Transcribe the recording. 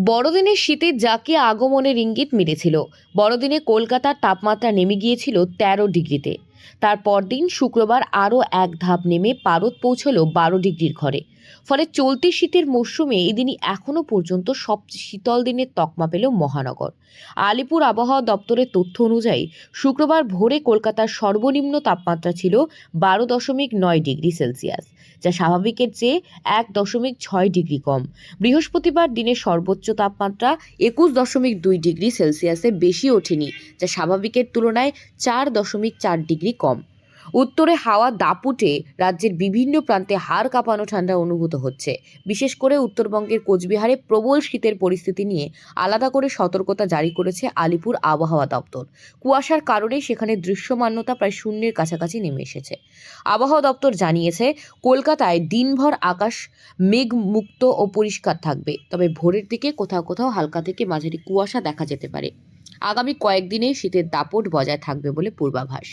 বড়দিনের শীতে যাকে আগমনের ইঙ্গিত মিলেছিল। বড়দিনে কলকাতার তাপমাত্রা নেমে গিয়েছিল 13 ডিগ্রিতে। তার পরদিন শুক্রবার আরও এক ধাপ নেমে পারদ পৌঁছল 12 ডিগ্রির ঘরে। ফলে চলতি শীতের মরশুমে এদিনই এখনও পর্যন্ত সবচেয়ে শীতল দিনের তকমা পেল মহানগর। আলিপুর আবহাওয়া দপ্তরের তথ্য অনুযায়ী শুক্রবার ভোরে কলকাতার সর্বনিম্ন তাপমাত্রা ছিল 12.9 ডিগ্রি সেলসিয়াস, যা স্বাভাবিকের চেয়ে 1.6 ডিগ্রি কম। বৃহস্পতিবার দিনের সর্বোচ্চ তাপমাত্রা 21.2 ডিগ্রি সেলসিয়াসে বেশি ওঠেনি, যা স্বাভাবিকের তুলনায় 4.4 ডিগ্রি কম। উত্তরে হাওয়া দাপুটে রাজ্যের বিভিন্ন প্রান্তে হাড় কাঁপানো ঠান্ডা অনুভূত হচ্ছে। বিশেষ করে উত্তরবঙ্গের কোচবিহারে প্রবল শীতের পরিস্থিতি নিয়ে আলাদা করে সতর্কতা জারি করেছে আলিপুর আবহাওয়া দপ্তর। কুয়াশার কারণে সেখানে দৃশ্যমানতা প্রায় শূন্যের কাছাকাছি নেমে এসেছে। আবহাওয়া দপ্তর জানিয়েছে, কলকাতায় দিনভর আকাশ মেঘমুক্ত ও পরিষ্কার থাকবে, তবে ভোরের দিকে কোথাও কোথাও হালকা থেকে মাঝারি কুয়াশা দেখা যেতে পারে। আগামী কয়েকদিনে শীতের দাপট বজায় থাকবে বলে পূর্বাভাস।